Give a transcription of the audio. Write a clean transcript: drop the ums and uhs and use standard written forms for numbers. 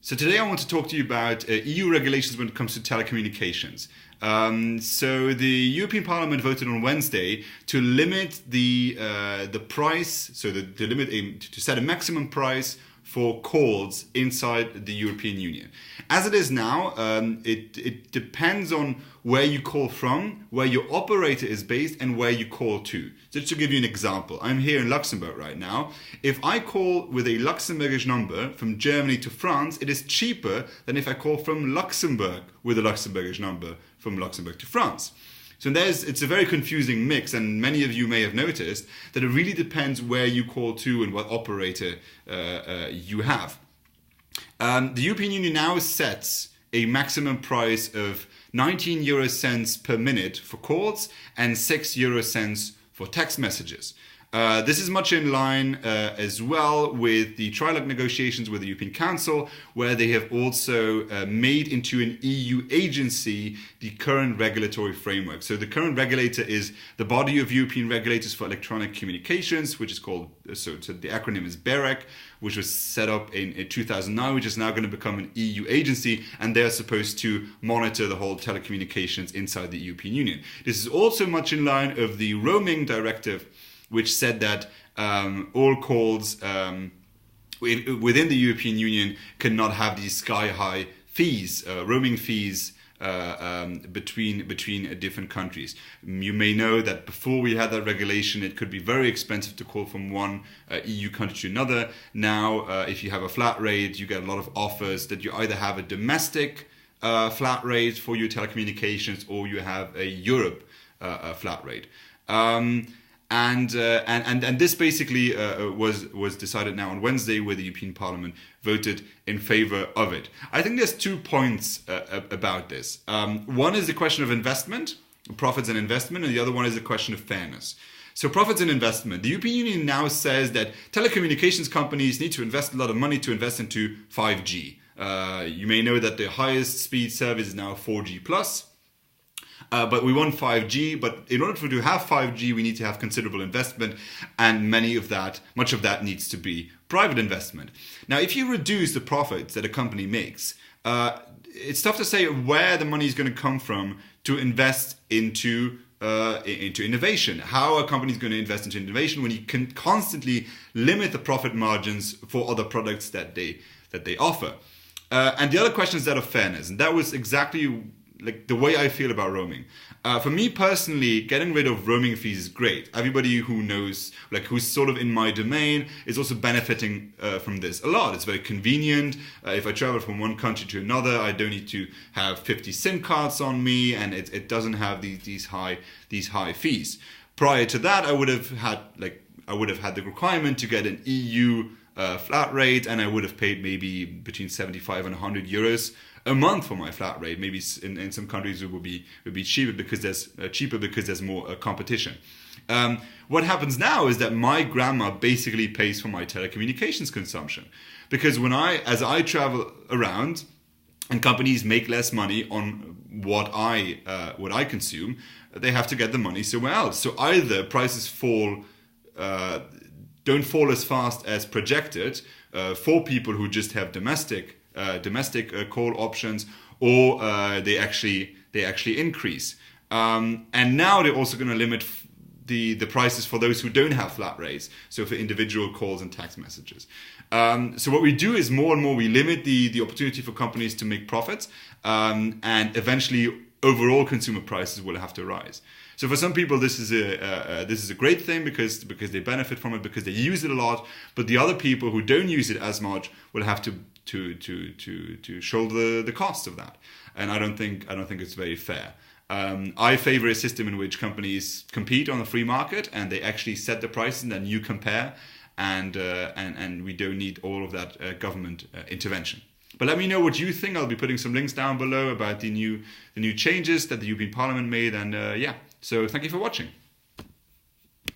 So today I want to talk to you about EU regulations when it comes to telecommunications. So the European Parliament voted on Wednesday to limit the price, so the limit to set a maximum price for calls inside the European Union. As it is now, it depends on where you call from, where your operator is based, and where you call to. So just to give you an example, I'm here in Luxembourg right now. If I call with a Luxembourgish number from Germany to France, it is cheaper than if I call from Luxembourg with a Luxembourgish number from Luxembourg to France. So it's a very confusing mix, and many of you may have noticed that it really depends where you call to and what operator you have. The European Union now sets a maximum price of 19 euro cents per minute for calls and 6 euro cents for text messages. This is much in line as well with the trilogue negotiations with the European Council, where they have also made into an EU agency the current regulatory framework. So the current regulator is the body of European regulators for electronic communications, which is called, so the acronym is BEREC, which was set up in 2009, which is now going to become an EU agency, and they're supposed to monitor the whole telecommunications inside the European Union. This is also much in line of the roaming directive, which said that all calls within the European Union cannot have these sky-high fees, roaming fees between different countries. You may know that before we had that regulation, it could be very expensive to call from one EU country to another. Now, if you have a flat rate, you get a lot of offers that you either have a domestic flat rate for your telecommunications, or you have a Europe flat rate. And this basically was decided now on Wednesday, where the European Parliament voted in favor of it. I think there's 2 points about this. One is the question of investment, profits and investment, and the other one is the question of fairness. So profits and investment. The European Union now says that telecommunications companies need to invest a lot of money to invest into 5G. You may know that the highest speed service is now 4G+. But we want 5G, but in order to have 5G, we need to have considerable investment, and much of that needs to be private investment. Now, if you reduce the profits that a company makes, it's tough to say where the money is going to come from to invest into innovation. How a company is going to invest into innovation when you can constantly limit the profit margins for other products that they offer. And the other question is that of fairness, and that was exactly like the way I feel about roaming. For me personally, getting rid of roaming fees is great. Everybody who knows, who's sort of in my domain, is also benefiting from this a lot. It's very convenient. If I travel from one country to another, I don't need to have 50 SIM cards on me, and it doesn't have these high fees. Prior to that, I would have had the requirement to get an EU flat rate, and I would have paid maybe between 75 and 100 euros a month for my flat rate. Maybe in some countries it would be cheaper because there's more competition. What happens now is that my grandma basically pays for my telecommunications consumption, because as I travel around and companies make less money on what I consume, they have to get the money somewhere else. So either prices don't fall as fast as projected for people who just have domestic call options, or they actually increase. And now they're also going to limit the prices for those who don't have flat rates, so for individual calls and text messages. So what we do is more and more we limit the opportunity for companies to make profits, and eventually overall consumer prices will have to rise. So for some people, this is a great thing because they benefit from it, because they use it a lot. But the other people who don't use it as much will have to shoulder the cost of that. And I don't think it's very fair. I favor a system in which companies compete on the free market and they actually set the prices, and then you compare, and we don't need all of that government intervention. But let me know what you think. I'll be putting some links down below about the new changes that the European Parliament made, and so thank you for watching.